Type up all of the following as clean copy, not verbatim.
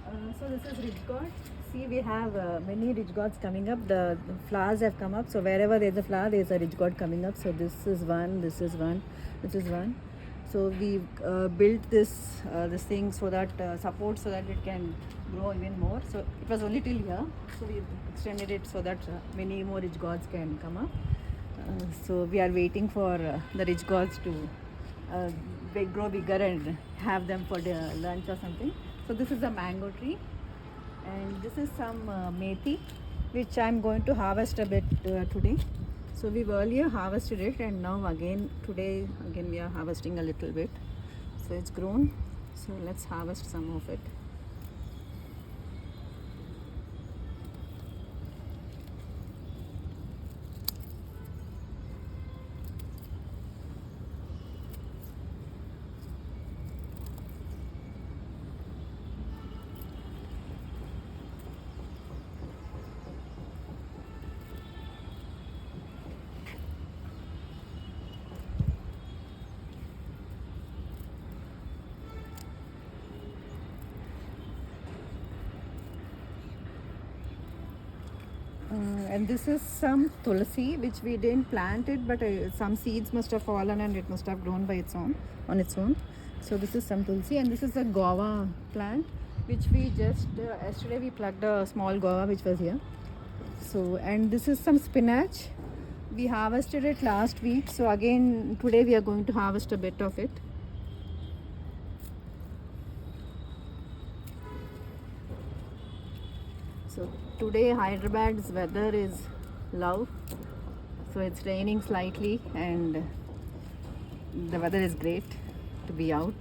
So this is ridge gourd. See, we have many ridge gourds coming up. The flowers have come up. So wherever there's a flower, there's a ridge gourd coming up. So this is one, this is one, this is one. So we built this thing so that support so that it can grow even more. So it was only till here. So we extended it so that many more ridge gourds can come up. So we are waiting for the ridge gourds to grow bigger and have them for the lunch or something. So this is a mango tree, and this is some methi, which I'm going to harvest a bit today. So we've earlier harvested it, and now today we are harvesting a little bit. So it's grown. So let's harvest some of it. And this is some tulsi which we didn't plant it, but some seeds must have fallen and it must have grown by its own on its own. So this is some tulsi, and this is a guava plant which we just yesterday we plucked a small guava which was here. So, and this is some spinach. We harvested it last week, so again today we are going to harvest a bit of it. So today Hyderabad's weather is low, so it's raining slightly, and the weather is great to be out,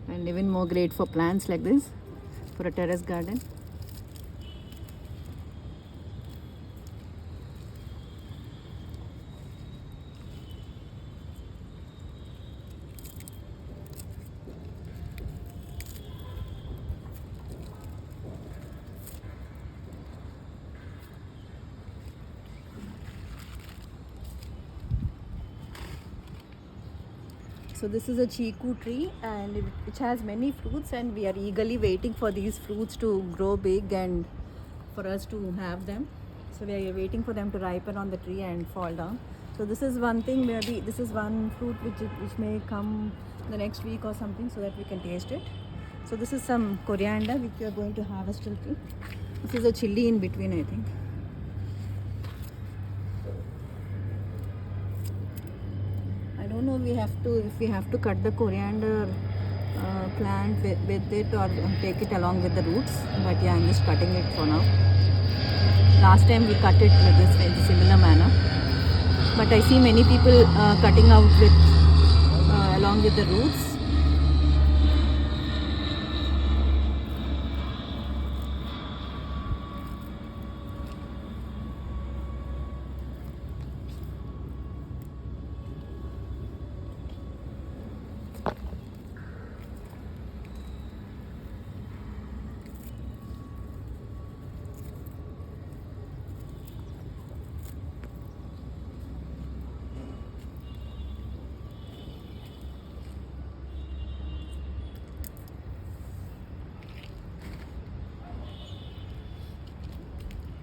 and even more great for plants like this, for a terrace garden. So this is a chiku tree, and which has many fruits, and we are eagerly waiting for these fruits to grow big and for us to have them. So we are waiting for them to ripen on the tree and fall down. So this is one thing, maybe this is one fruit which may come the next week or something, so that we can taste it. So this is some coriander which we are going to harvest a little. This is a chili in between, I think. I don't know if we have to cut the coriander plant with it or take it along with the roots, but yeah, I'm just cutting it for now. Last time we cut it with this in a similar manner, but I see many people cutting out with along with the roots.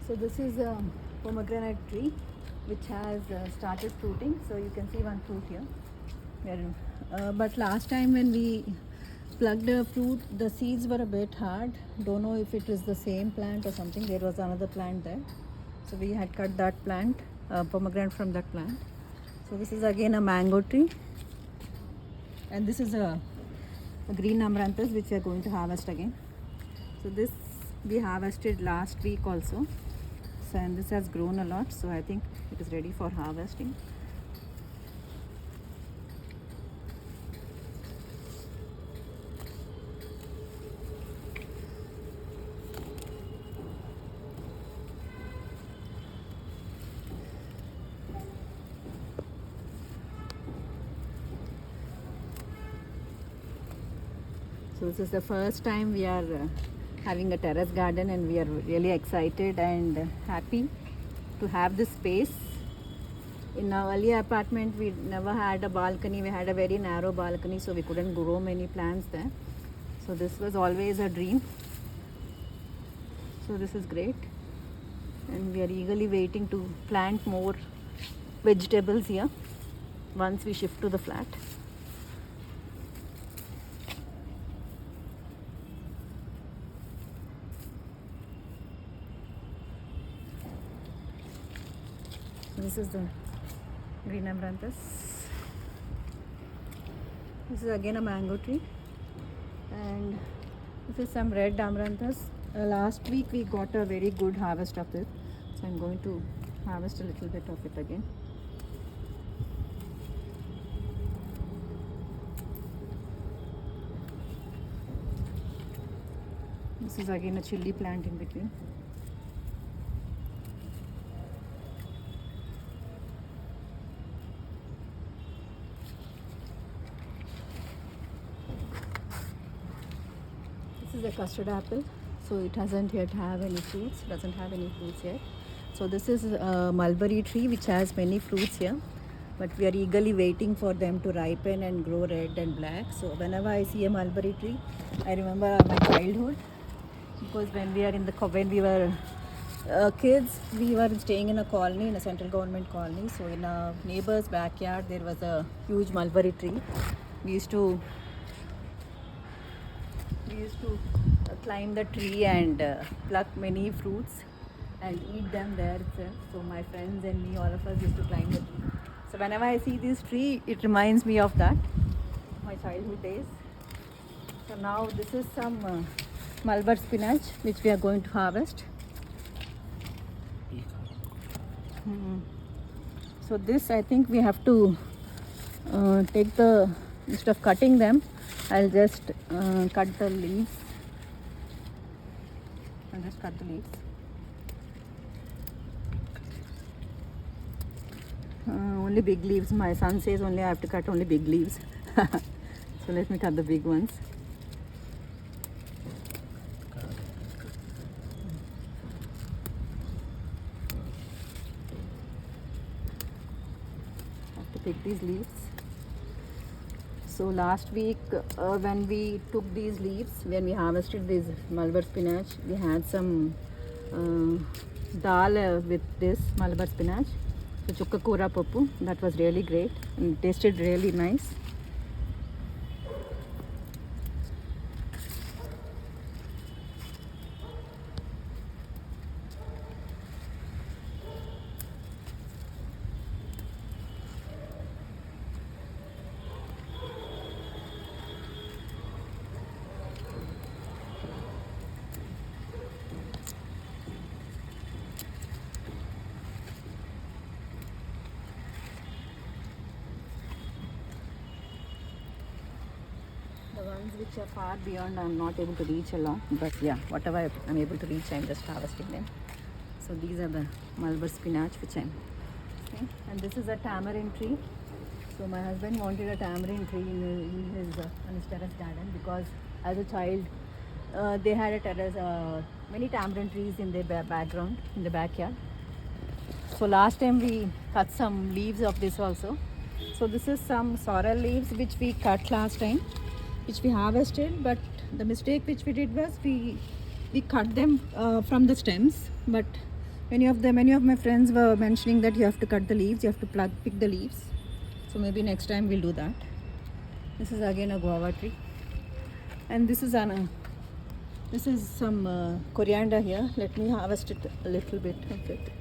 So this is a pomegranate tree which has started fruiting. So you can see one fruit here. But last time when we plucked the fruit, the seeds were a bit hard. Don't know if it is the same plant or something. There was another plant there. So we had cut that plant, pomegranate from that plant. So this is again a mango tree. And this is a green amaranthus which we are going to harvest again. So this we harvested last week also. So, and this has grown a lot, so I think it is ready for harvesting. So this is the first time we are having a terrace garden, and we are really excited and happy to have this space. In our earlier apartment, we never had a balcony. We had a very narrow balcony, so we couldn't grow many plants there. So this was always a dream So this is great, and we are eagerly waiting to plant more vegetables here once we shift to the flat. This is the green amaranthus. This is again a mango tree, and this is some red amaranthus. Last week we got a very good harvest of it, so I'm going to harvest a little bit of it again. This is again a chili plant in between. This is a custard apple, so it doesn't yet have any fruits, yet. So this is a mulberry tree which has many fruits here, but we are eagerly waiting for them to ripen and grow red and black. So whenever I see a mulberry tree, I remember my childhood, because when we were kids, we were staying in a colony, in a central government colony. So in a neighbor's backyard there was a huge mulberry tree. We used to climb the tree and pluck many fruits and eat them there itself. So my friends and me, all of us used to climb the tree. So whenever I see this tree, it reminds me of that, my childhood days. So now this is some mulberry spinach which we are going to harvest. So this, I think we have to instead of cutting them, I'll just cut the leaves. Only big leaves. My son says only I have to cut only big leaves. So let me cut the big ones. I have to pick these leaves. So last week when we took these leaves, when we harvested this mulberry spinach, we had some dal with this mulberry spinach, so chukka kura pappu. That was really great and tasted really nice. The ones which are far beyond, I'm not able to reach along, but yeah, whatever I'm able to reach, I'm just harvesting them. So these are the mulberry spinach which I'm okay. And this is a tamarind tree. So my husband wanted a tamarind tree in his terrace garden, because as a child they had a terrace, many tamarind trees in their background, in the backyard. So last time we cut some leaves of this also. So this is some sorrel leaves which we cut last time, which we harvested, but the mistake which we did was we cut them from the stems. But many of my friends were mentioning that you have to cut the leaves, you have to pick the leaves. So maybe next time we'll do that. This is again a guava tree, and this is some coriander here. Let me harvest it a little bit of it.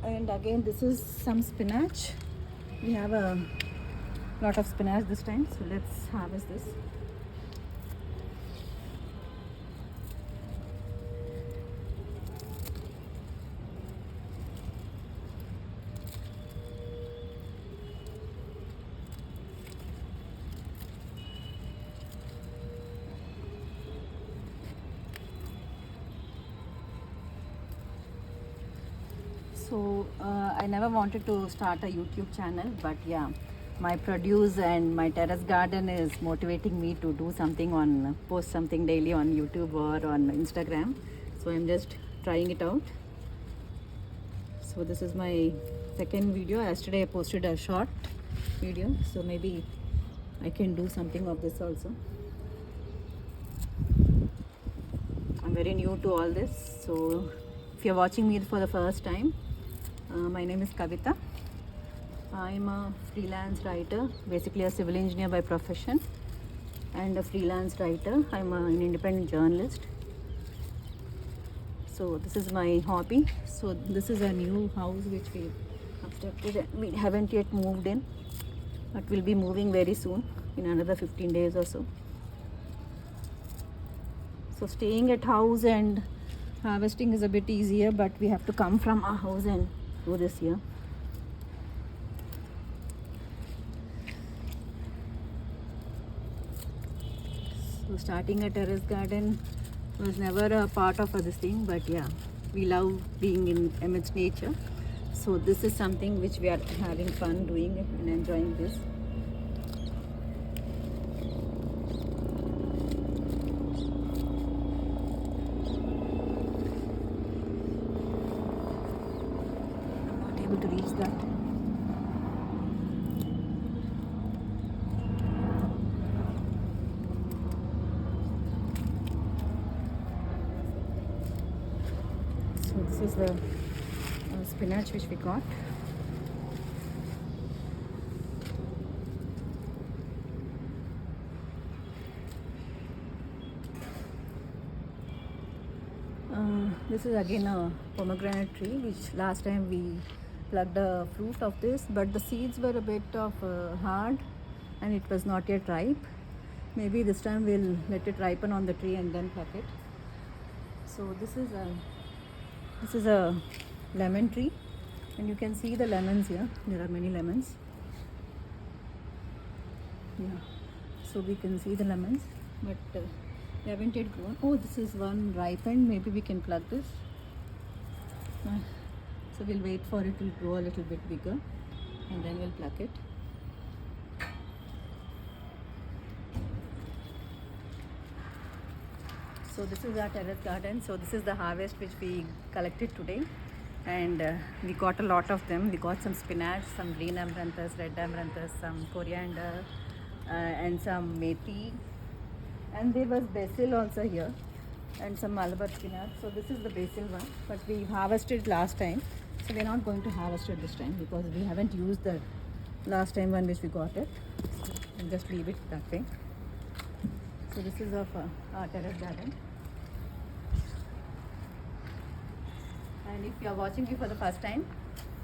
And again, this is some spinach. We have a lot of spinach this time, so let's harvest this. So I never wanted to start a YouTube channel, but yeah, my produce and my terrace garden is motivating me to do something post something daily on YouTube or on Instagram. So I'm just trying it out. So this is my second video. Yesterday I posted a short video, so maybe I can do something of this also. I'm very new to all this, so if you're watching me for the first time, my name is Kavita. I'm a freelance writer, basically a civil engineer by profession and a freelance writer. I'm an independent journalist. So this is my hobby. So this is a new house which we constructed. We haven't yet moved in, but we'll be moving very soon, in another 15 days or so. So staying at house and harvesting is a bit easier, but we have to come from our house and do this here. So starting a terrace garden was never a part of this thing, but yeah, we love being in amidst nature. So this is something which we are having fun doing and enjoying this. I'm not able to reach that. So this is the spinach which we got. This is again a pomegranate tree, which last time we plucked the fruit of this, but the seeds were a bit of hard and it was not yet ripe. Maybe this time we'll let it ripen on the tree and then pluck it. So this is a lemon tree, and you can see the lemons here. There are many lemons. Yeah, so we can see the lemons, but they haven't yet grown. Oh, this is one ripened. Maybe we can pluck this. So we'll wait for it to grow a little bit bigger and then we'll pluck it. So this is our terrace garden. So this is the harvest which we collected today, and we got a lot of them. We got some spinach, some green amaranthus, red amaranthus, some coriander, and some methi, and there was basil also here, and some malabar spinach. So this is the basil one, but we harvested last time, so we're not going to harvest it this time because we haven't used the last time one which we got it. So we'll just leave it that way. So this is of our terrace garden. And if you are watching me for the first time,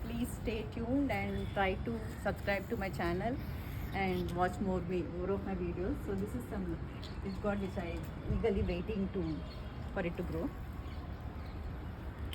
please stay tuned and try to subscribe to my channel and watch more of my videos. So this is some Ridge gourd which I eagerly waiting for it to grow.